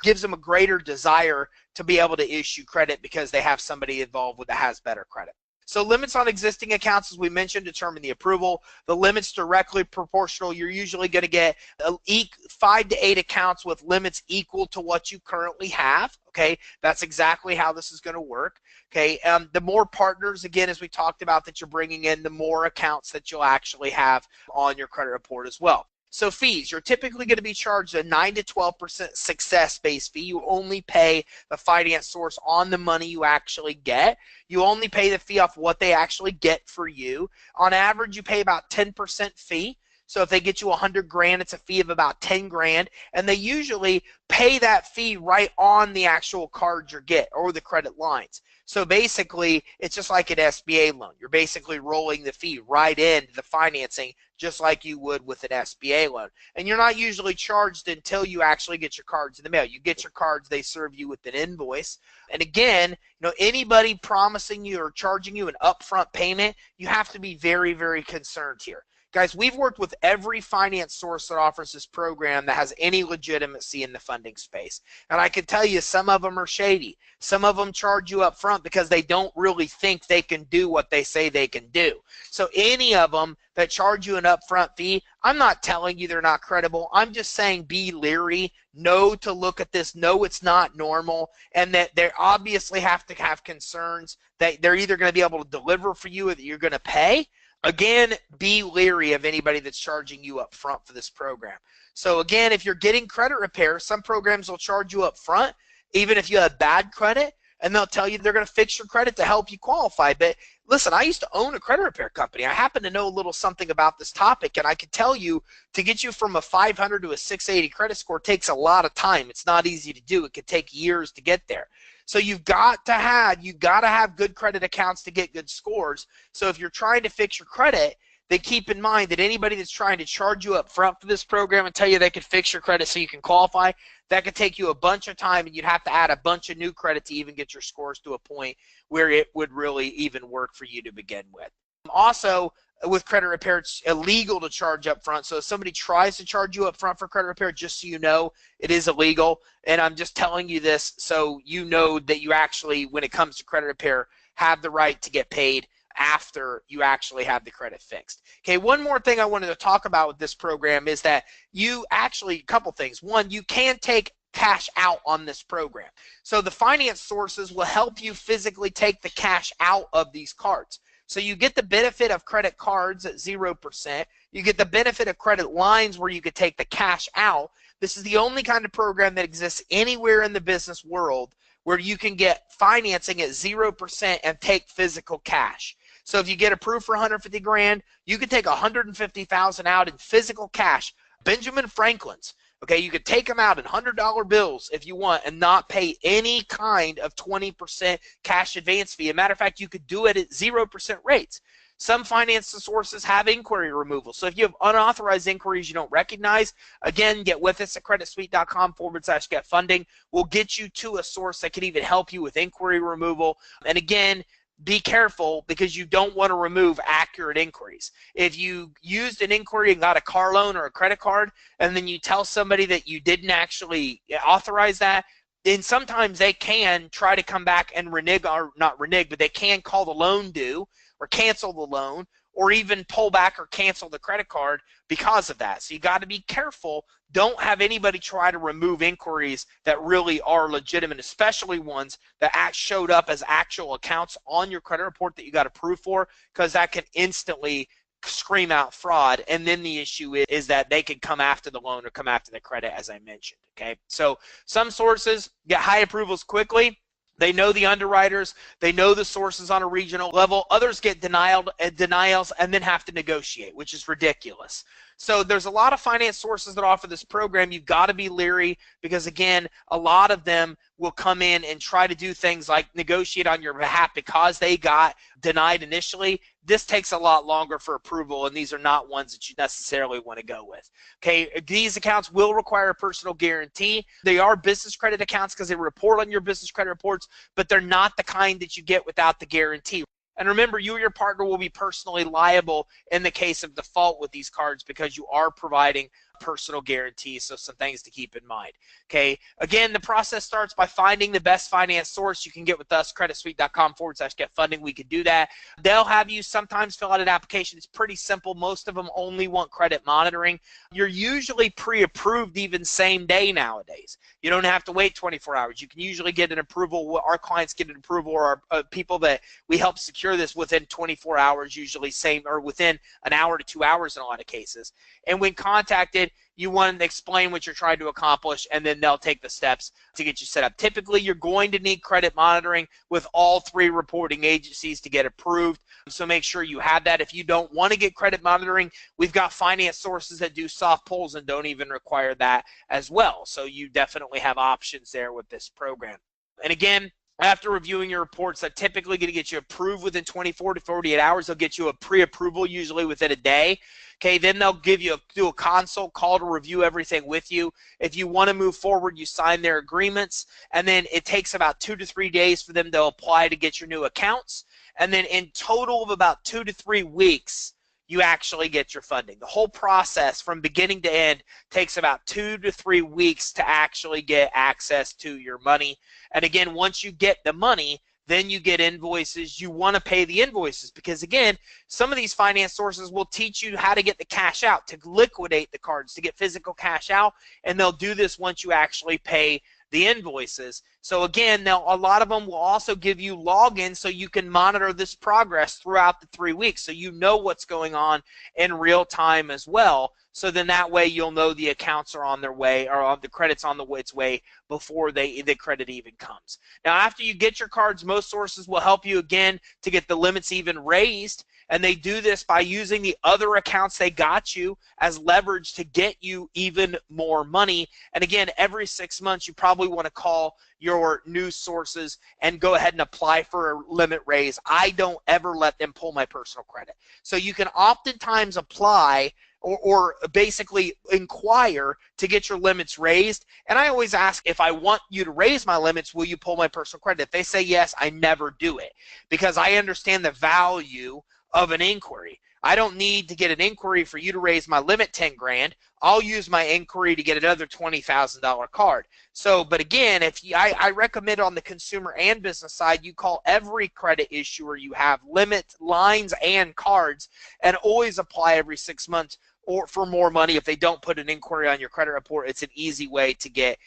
gives them a greater desire to be able to issue credit because they have somebody involved that has better credit. So limits on existing accounts, as we mentioned, determine the approval. The limit's directly proportional. You're usually going to get 5 to 8 accounts with limits equal to what you currently have, Okay, that's exactly how this is going to work. Okay, the more partners, again, as we talked about, that you're bringing in, the more accounts that you'll actually have on your credit report as well. So fees, you're typically going to be charged a 9 to 12% success-based fee. You only pay the finance source on the money you actually get. You only pay the fee off what they actually get for you. On average, you pay about 10% fee. So if they get you 100 grand, it's a fee of about 10 grand, and they usually pay that fee right on the actual card you get or the credit lines. So basically, it's just like an SBA loan. You're basically rolling the fee right into the financing, just like you would with an SBA loan. And you're not usually charged until you actually get your cards in the mail. You get your cards, they serve you with an invoice. And again, anybody promising you or charging you an upfront payment, you have to be very, very concerned here. Guys, we've worked with every finance source that offers this program that has any legitimacy in the funding space. And I can tell you, some of them are shady. Some of them charge you up front because they don't really think they can do what they say they can do. So any of them that charge you an upfront fee, I'm not telling you they're not credible. I'm just saying be leery. Know to look at this. Know it's not normal, and that they obviously have to have concerns that they're either going to be able to deliver for you or that you're going to pay. Again, be leery of anybody that's charging you up front for this program. So again, if you're getting credit repair, some programs will charge you up front, even if you have bad credit, and they'll tell you they're going to fix your credit to help you qualify. But listen, I used to own a credit repair company. I happen to know a little something about this topic, and I can tell you, to get you from a 500 to a 680 credit score takes a lot of time. It's not easy to do. It could take years to get there. So you've got to have good credit accounts to get good scores. So if you're trying to fix your credit, then keep in mind that anybody that's trying to charge you up front for this program and tell you they can fix your credit so you can qualify, that could take you a bunch of time, and you'd have to add a bunch of new credit to even get your scores to a point where it would really even work for you to begin with. Also, with credit repair, it's illegal to charge up front. So if somebody tries to charge you up front for credit repair, just so you know, it is illegal. And I'm just telling you this so you know that you actually, when it comes to credit repair, have the right to get paid after you actually have the credit fixed. Okay, one more thing I wanted to talk about with this program is that you actually, a couple things. One, you can take cash out on this program. So the finance sources will help you physically take the cash out of these cards. So you get the benefit of credit cards at 0%. You get the benefit of credit lines where you could take the cash out. This is the only kind of program that exists anywhere in the business world where you can get financing at 0% and take physical cash. So if you get approved for 150 grand, you can take 150,000 out in physical cash. Benjamin Franklin's. Okay, you could take them out in $100 bills if you want and not pay any kind of 20% cash advance fee. As a matter of fact, you could do it at 0% rates. Some finance sources have inquiry removal. So if you have unauthorized inquiries you don't recognize, again, get with us at creditsuite.com/get funding. We'll get you to a source that can even help you with inquiry removal. And again, be careful because you don't want to remove accurate inquiries. If you used an inquiry and got a car loan or a credit card, and then you tell somebody that you didn't actually authorize that, then sometimes they can try to come back and renege, or not renege, but they can call the loan due or cancel the loan, or even pull back or cancel the credit card because of that. So you got to be careful. Don't have anybody try to remove inquiries that really are legitimate, especially ones that showed up as actual accounts on your credit report that you got approved for, because that can instantly scream out fraud. And then the issue is that they can come after the loan or come after the credit, as I mentioned. Okay, so some sources get high approvals quickly. They know the underwriters. They know the sources on a regional level. Others get denials and then have to negotiate, which is ridiculous. So there's a lot of finance sources that offer this program. You've got to be leery because, again, a lot of them will come in and try to do things like negotiate on your behalf because they got denied initially. This takes a lot longer for approval, and these are not ones that you necessarily want to go with. Okay, these accounts will require a personal guarantee. They are business credit accounts because they report on your business credit reports, but they're not the kind that you get without the guarantee. And remember, you or your partner will be personally liable in the case of default with these cards because you are providing personal guarantees, so some things to keep in mind. Okay, again, the process starts by finding the best finance source you can get with us, creditsuite.com/get funding. We can do that. They'll have you sometimes fill out an application. It's pretty simple. Most of them only want credit monitoring. You're usually pre-approved even same day nowadays. You don't have to wait 24 hours. You can usually get an approval. Our clients get an approval, or people that we help secure this within 24 hours, usually same, or within an hour to 2 hours in a lot of cases. And when contacted, you want to explain what you're trying to accomplish, and then they'll take the steps to get you set up. Typically, you're going to need credit monitoring with all 3 reporting agencies to get approved, so make sure you have that. If you don't want to get credit monitoring, we've got finance sources that do soft pulls and don't even require that as well. So you definitely have options there with this program. And again, after reviewing your reports, they're typically going to get you approved within 24 to 48 hours. They'll get you a pre-approval usually within a day. Okay, then they'll do a consult call to review everything with you. If you want to move forward, you sign their agreements, and then it takes about 2 to 3 days for them to apply to get your new accounts. And then in total of about 2 to 3 weeks, you actually get your funding. The whole process from beginning to end takes about 2 to 3 weeks to actually get access to your money. And again, once you get the money, then you get invoices. You want to pay the invoices because, again, some of these finance sources will teach you how to get the cash out, to liquidate the cards, to get physical cash out, and they'll do this once you actually pay the invoices. So again, now a lot of them will also give you logins so you can monitor this progress throughout the 3 weeks, so you know what's going on in real time as well. So then that way you'll know the accounts are on their way, or the credit's on its way before the credit even comes. Now, after you get your cards, most sources will help you again to get the limits even raised. And they do this by using the other accounts they got you as leverage to get you even more money. And again, every 6 months, you probably want to call your new sources and go ahead and apply for a limit raise. I don't ever let them pull my personal credit. So you can oftentimes apply or basically inquire to get your limits raised. And I always ask, if I want you to raise my limits, will you pull my personal credit? If they say yes, I never do it because I understand the value of an inquiry. I don't need to get an inquiry for you to raise my limit 10 grand. I'll use my inquiry to get another $20,000 card. So, but again, I recommend on the consumer and business side, you call every credit issuer you have, limit lines and cards, and always apply every 6 months or for more money. If they don't put an inquiry on your credit report, it's an easy way to get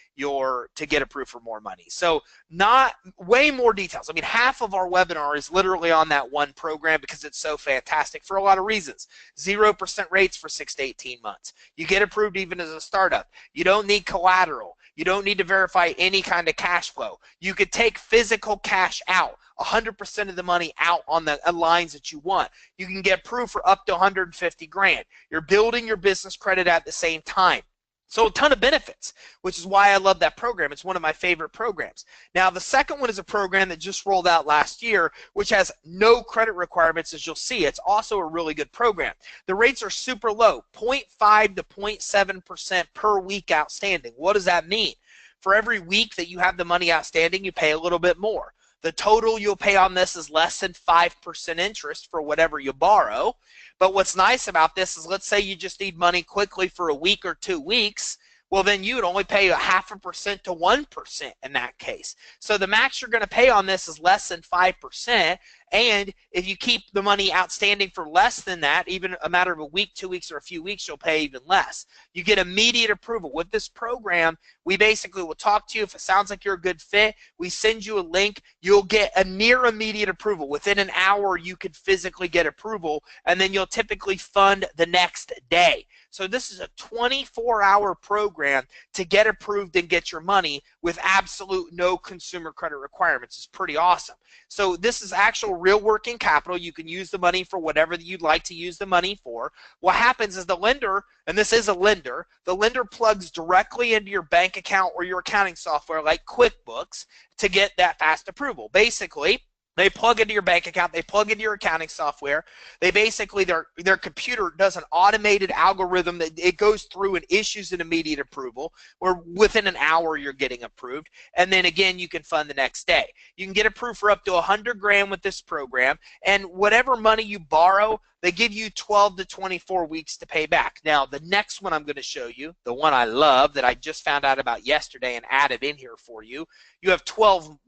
approved for more money. So not way more details. I mean, half of our webinar is literally on that one program because it's so fantastic for a lot of reasons. 0% rates for 6 to 18 months. You get approved even as a startup. You don't need collateral. You don't need to verify any kind of cash flow. You could take physical cash out, 100% of the money out on the lines that you want. You can get approved for up to 150 grand. You're building your business credit at the same time. So a ton of benefits, which is why I love that program. It's one of my favorite programs. Now, the second one is a program that just rolled out last year, which has no credit requirements, as you'll see. It's also a really good program. The rates are super low, 0.5 to 0.7% per week outstanding. What does that mean? For every week that you have the money outstanding, you pay a little bit more. The total you'll pay on this is less than 5% interest for whatever you borrow. But what's nice about this is, let's say you just need money quickly for a week or 2 weeks. Well, then you would only pay 0.5% to 1% in that case. So the max you're going to pay on this is less than 5%. And if you keep the money outstanding for less than that, even a matter of a week, 2 weeks, or a few weeks, you'll pay even less. You get immediate approval. With this program, we basically will talk to you. If it sounds like you're a good fit, we send you a link. You'll get a near immediate approval. Within an hour, you could physically get approval, and then you'll typically fund the next day. So this is a 24-hour program to get approved and get your money with absolute no consumer credit requirements. It's pretty awesome. So this is actual real working capital. You can use the money for whatever you'd like to use the money for. What happens is the lender, and this is a lender, the lender plugs directly into your bank account or your accounting software like QuickBooks to get that fast approval. Basically, they plug into your bank account, they plug into your accounting software. They basically, their computer does an automated algorithm that it goes through and issues an immediate approval, where within an hour you're getting approved. And then again, you can fund the next day. You can get approved for up to 100 grand with this program, and whatever money you borrow, they give you 12 to 24 weeks to pay back. Now, the next one I'm going to show you, the one I love that I just found out about yesterday and added in here for you, you have 12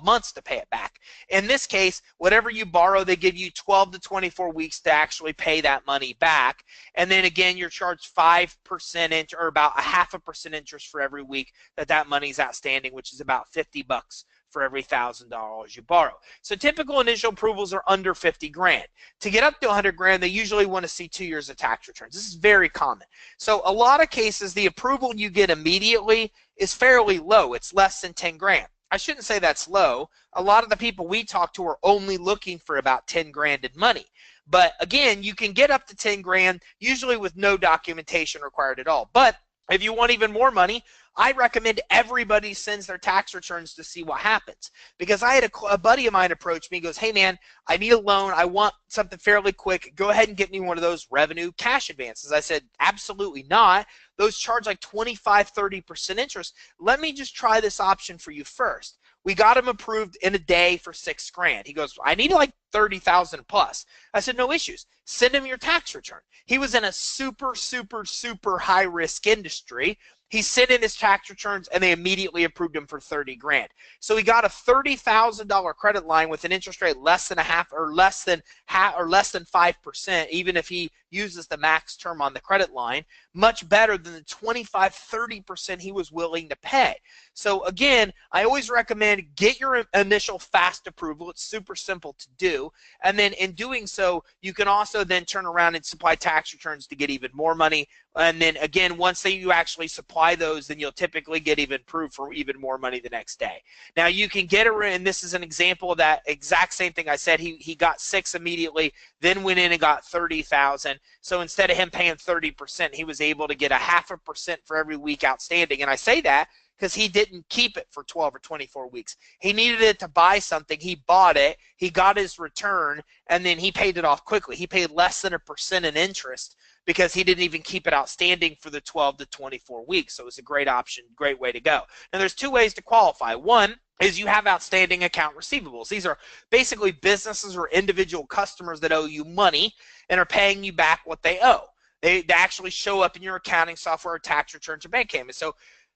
months to pay it back. In this case, whatever you borrow, they give you 12 to 24 weeks to actually pay that money back. And then again, you're charged 5% or about 0.5% interest for every week that money's outstanding, which is about $50 for every $1,000 you borrow. So typical initial approvals are under 50 grand. To get up to 100 grand, they usually want to see 2 years of tax returns. This is very common. So a lot of cases, the approval you get immediately is fairly low. It's less than 10 grand. I shouldn't say that's low. A lot of the people we talk to are only looking for about 10 grand in money. But again, you can get up to 10 grand, usually with no documentation required at all. But if you want even more money, I recommend everybody sends their tax returns to see what happens. Because I had a buddy of mine approach me and goes, hey man, I need a loan. I want something fairly quick. Go ahead and get me one of those revenue cash advances. I said, absolutely not. Those charge like 25, 30% interest. Let me just try this option for you first. We got him approved in a day for 6 grand. He goes, I need like 30,000 plus. I said, no issues. Send him your tax return. He was in a super, super, super high risk industry. He sent in his tax returns and they immediately approved him for 30 grand. So he got a $30,000 credit line with an interest rate less than 5%, even if he uses the max term on the credit line, much better than the 25, 30% he was willing to pay. So again, I always recommend get your initial fast approval. It's super simple to do. And then in doing so, you can also then turn around and supply tax returns to get even more money. And then again, once you actually supply those, then you'll typically get even approved for even more money the next day. Now you can get it, and this is an example of that exact same thing I said. He got 6 immediately, then went in and got 30,000. So instead of him paying 30%, he was able to get 0.5% for every week outstanding. And I say that because he didn't keep it for 12 or 24 weeks. He needed it to buy something. He bought it. He got his return, and then he paid it off quickly. He paid less than 1% in interest because he didn't even keep it outstanding for the 12 to 24 weeks. So it was a great option, great way to go. Now there's 2 ways to qualify. One is you have outstanding account receivables. These are basically businesses or individual customers that owe you money and are paying you back what they owe. They actually show up in your accounting software or tax returns or bank statements. So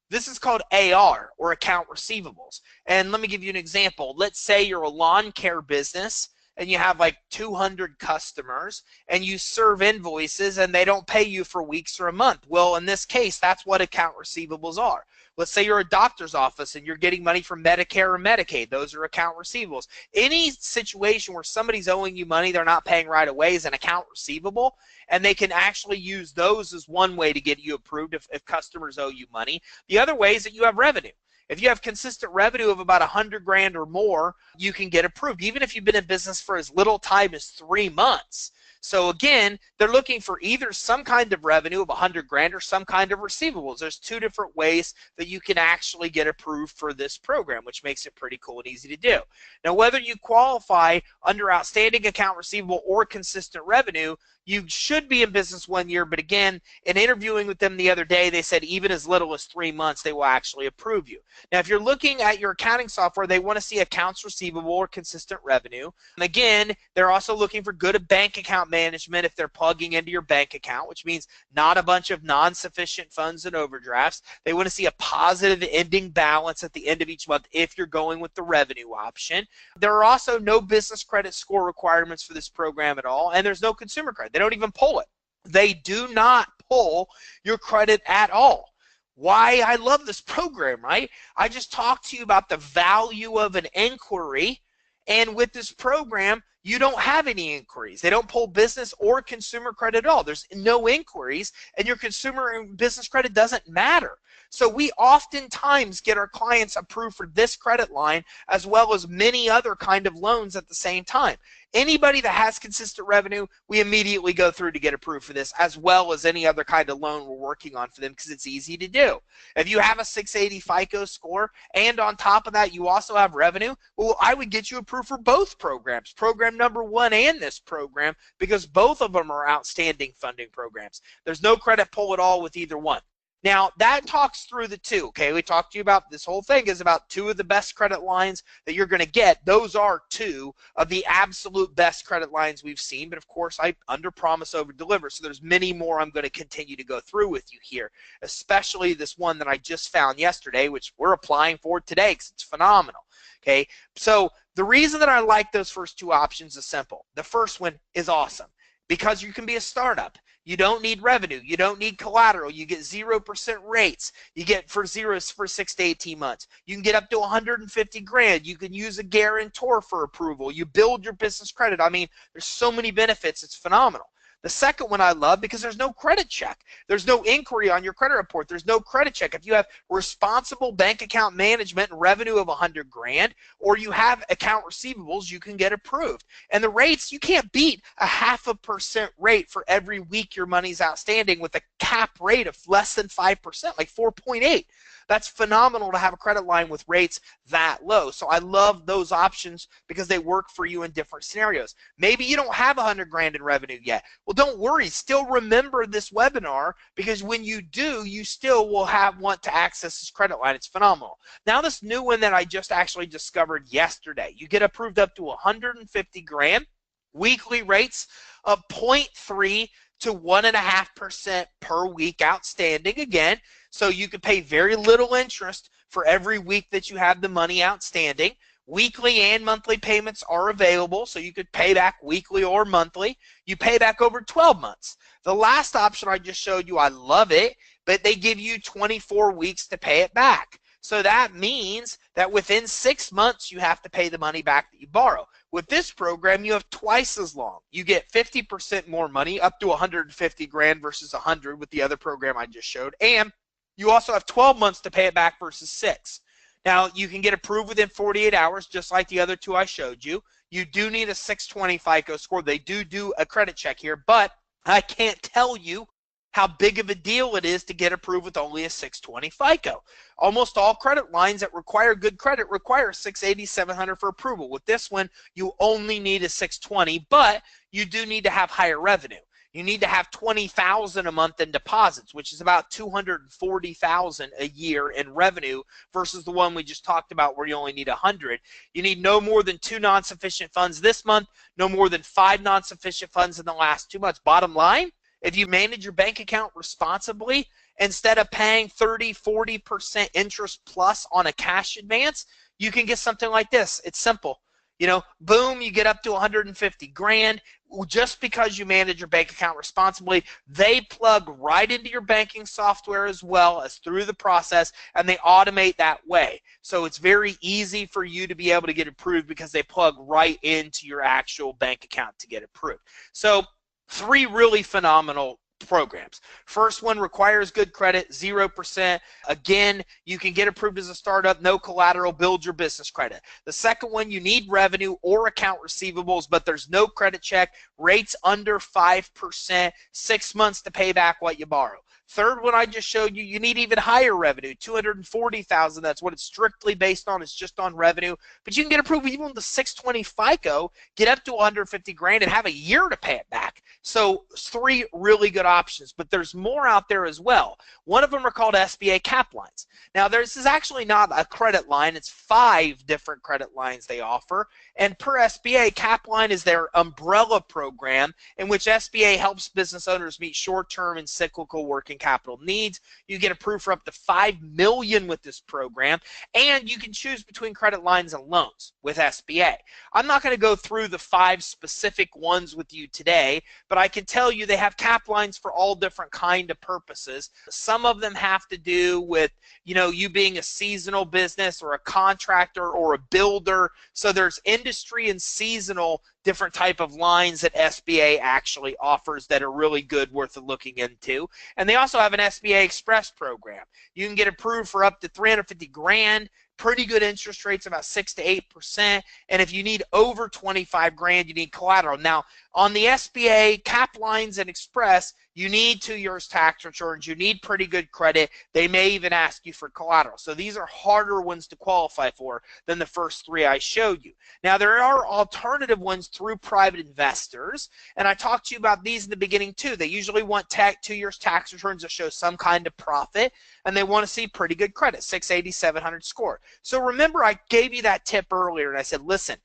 this is called AR, or account receivables. And let me give you an example. Let's say you're a lawn care business and you have like 200 customers and you serve invoices and they don't pay you for weeks or a month. Well, in this case, that's what account receivables are. Let's say you're a doctor's office and you're getting money from Medicare or Medicaid. Those are account receivables. Any situation where somebody's owing you money they're not paying right away is an account receivable, and they can actually use those as one way to get you approved if customers owe you money. The other way is that you have revenue. If you have consistent revenue of about 100 grand or more, you can get approved, even if you've been in business for as little time as 3 months. So again, they're looking for either some kind of revenue of 100 grand or some kind of receivables. There's 2 different ways that you can actually get approved for this program, which makes it pretty cool and easy to do. Now, whether you qualify under outstanding account receivable or consistent revenue, you should be in business 1 year, but again, in interviewing with them the other day, they said even as little as 3 months, they will actually approve you. Now, if you're looking at your accounting software, they want to see accounts receivable or consistent revenue. And again, they're also looking for good bank account management if they're plugging into your bank account, which means not a bunch of non-sufficient funds and overdrafts. They want to see a positive ending balance at the end of each month if you're going with the revenue option. There are also no business credit score requirements for this program at all, and there's no consumer credit. They don't even pull it. They do not pull your credit at all. Why I love this program, right? I just talked to you about the value of an inquiry, and with this program, you don't have any inquiries. They don't pull business or consumer credit at all. There's no inquiries, and your consumer and business credit doesn't matter. So we oftentimes get our clients approved for this credit line as well as many other kind of loans at the same time. Anybody that has consistent revenue, we immediately go through to get approved for this, as well as any other kind of loan we're working on for them, because it's easy to do. If you have a 680 FICO score and on top of that you also have revenue, well, I would get you approved for both programs, program number 1 and this program, because both of them are outstanding funding programs. There's no credit pull at all with either one. Now, that talks through the two, okay? We talked to you about this whole thing is about two of the best credit lines that you're going to get. Those are two of the absolute best credit lines we've seen, but of course, I under-promise, over-deliver, so there's many more I'm going to continue to go through with you here, especially this one that I just found yesterday, which we're applying for today because it's phenomenal, okay? So the reason that I like those first two options is simple. The first one is awesome because you can be a startup. You don't need revenue. You don't need collateral. You get 0% rates. You get for 6 to 18 months. You can get up to 150 grand. You can use a guarantor for approval. You build your business credit. I mean, there's so many benefits. It's phenomenal. The second one I love because there's no credit check. There's no inquiry on your credit report. There's no credit check. If you have responsible bank account management and revenue of 100 grand, or you have account receivables, you can get approved. And the rates, you can't beat a 0.5% rate for every week your money's outstanding with a cap rate of less than 5%, like 4.8. That's phenomenal to have a credit line with rates that low. So I love those options because they work for you in different scenarios. Maybe you don't have 100 grand in revenue yet. Well, don't worry. Still remember this webinar because when you do, you still will want to access this credit line. It's phenomenal. Now this new one that I just actually discovered yesterday, you get approved up to 150 grand, weekly rates of 0.3 to 1.5% per week outstanding again. So you could pay very little interest for every week that you have the money outstanding. Weekly and monthly payments are available, so you could pay back weekly or monthly. You pay back over 12 months. The last option I just showed you, I love it, but they give you 24 weeks to pay it back. So that means that within 6 months, you have to pay the money back that you borrow. With this program, you have twice as long. You get 50% more money, up to 150 grand versus 100 with the other program I just showed, and you also have 12 months to pay it back versus 6. Now, you can get approved within 48 hours, just like the other two I showed you. You do need a 620 FICO score. They do a credit check here, but I can't tell you how big of a deal it is to get approved with only a 620 FICO. Almost all credit lines that require good credit require 680, 700 for approval. With this one, you only need a 620, but you do need to have higher revenue. You need to have $20,000 a month in deposits, which is about $240,000 a year in revenue versus the one we just talked about where you only need 100. You need no more than 2 non-sufficient funds this month, no more than 5 non-sufficient funds in the last 2 months. Bottom line, if you manage your bank account responsibly, instead of paying 30, 40% interest plus on a cash advance, you can get something like this. It's simple. You know, boom, you get up to 150 grand. Just because you manage your bank account responsibly, they plug right into your banking software as well as through the process, and they automate that way. So it's very easy for you to be able to get approved because they plug right into your actual bank account to get approved. So 3 really phenomenal programs. First one requires good credit, 0%. Again, you can get approved as a startup, no collateral, build your business credit. The second one, you need revenue or account receivables, but there's no credit check, rates under 5%, 6 months to pay back what you borrow. Third one I just showed you, you need even higher revenue, $240,000. That's what it's strictly based on. It's just on revenue. But you can get approved even with the 620 FICO, get up to 150 grand, and have a year to pay it back. So 3 really good options. But there's more out there as well. One of them are called SBA cap lines. Now, this is actually not a credit line. It's 5 different credit lines they offer. And per SBA, cap line is their umbrella program in which SBA helps business owners meet short-term and cyclical working capital needs. You get approved for up to $5 million with this program, and you can choose between credit lines and loans with SBA. I'm not going to go through the 5 specific ones with you today, but I can tell you they have cap lines for all different kind of purposes. Some of them have to do with, you know, you being a seasonal business or a contractor or a builder. So there's industry and seasonal different type of lines that SBA actually offers that are really good, worth looking into. And they also have an SBA Express program. You can get approved for up to 350 grand, pretty good interest rates, about 6 to 8%. And if you need over 25 grand, you need collateral. Now, On the SBA, Cap Lines, and Express, you need 2 years tax returns. You need pretty good credit. They may even ask you for collateral. So these are harder ones to qualify for than the first 3 I showed you. Now, there are alternative ones through private investors, and I talked to you about these in the beginning too. They usually want 2 years tax returns that show some kind of profit, and they want to see pretty good credit, 680, 700 score. So remember, I gave you that tip earlier, and I said, listen,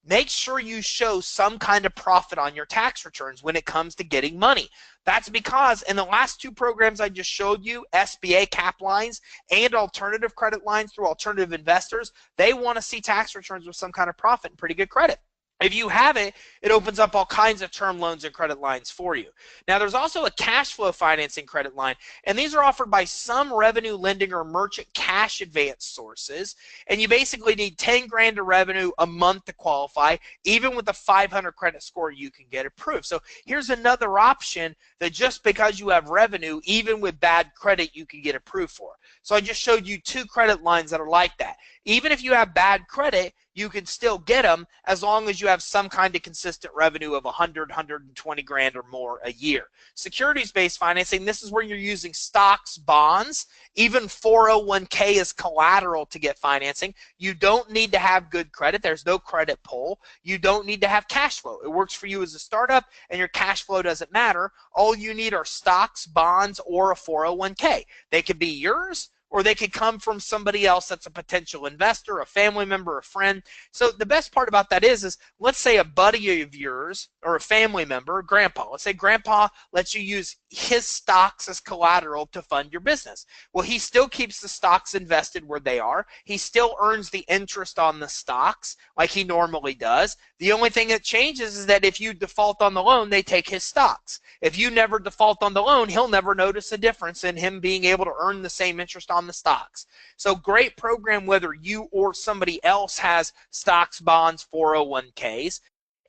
make sure you show some kind of profit on your tax returns when it comes to getting money. That's because in the last 2 programs I just showed you, SBA Cap Lines and alternative credit lines through alternative investors, they want to see tax returns with some kind of profit and pretty good credit. If you have it, it opens up all kinds of term loans and credit lines for you. Now, there's also a cash flow financing credit line, and these are offered by some revenue lending or merchant cash advance sources, and you basically need 10 grand of revenue a month to qualify. Even with a 500 credit score, you can get approved. So here's another option that just because you have revenue, even with bad credit, you can get approved for. So I just showed you 2 credit lines that are like that. Even if you have bad credit, you can still get them as long as you have some kind of consistent revenue of 100, 120 grand or more a year. Securities-based financing, this is where you're using stocks, bonds, even 401k as collateral to get financing. You don't need to have good credit. There's no credit pull. You don't need to have cash flow. It works for you as a startup, and your cash flow doesn't matter. All you need are stocks, bonds, or a 401k. They could be yours, or they could come from somebody else that's a potential investor, a family member, a friend. So the best part about that is let's say a buddy of yours or a family member, grandpa, let's say grandpa lets you use his stocks as collateral to fund your business. Well, he still keeps the stocks invested where they are. He still earns the interest on the stocks like he normally does. The only thing that changes is that if you default on the loan, they take his stocks. If you never default on the loan, he'll never notice a difference in him being able to earn the same interest on the stocks. So great program whether you or somebody else has stocks, bonds, 401ks.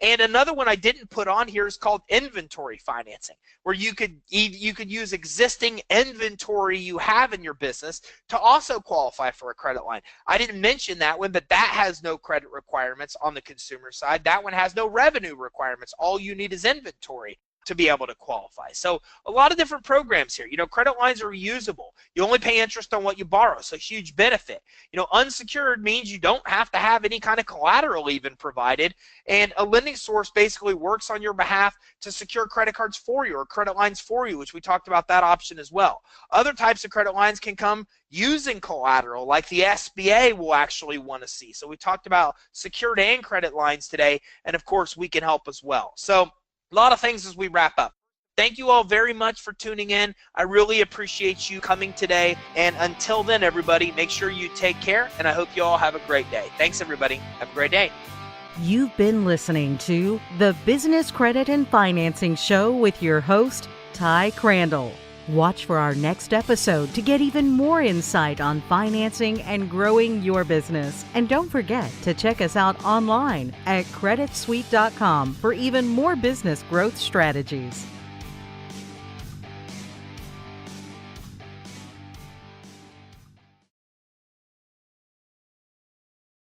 And another one I didn't put on here is called inventory financing, where you could use existing inventory you have in your business to also qualify for a credit line. I didn't mention that one, but that has no credit requirements on the consumer side. That one has no revenue requirements. All you need is inventory to be able to qualify. So a lot of different programs here. Credit lines are reusable. You only pay interest on what you borrow, so huge benefit. Unsecured means you don't have to have any kind of collateral even provided, and a lending source basically works on your behalf to secure credit cards for you or credit lines for you, which we talked about that option as well. Other types of credit lines can come using collateral, like the SBA will actually want to see. So we talked about secured and credit lines today, and of course we can help as well. So a lot of things as we wrap up. Thank you all very much for tuning in. I really appreciate you coming today. And until then, everybody, make sure you take care, and I hope you all have a great day. Thanks, everybody. Have a great day. You've been listening to the Business Credit and Financing Show with your host, Ty Crandall. Watch for our next episode to get even more insight on financing and growing your business. And don't forget to check us out online at creditsuite.com for even more business growth strategies.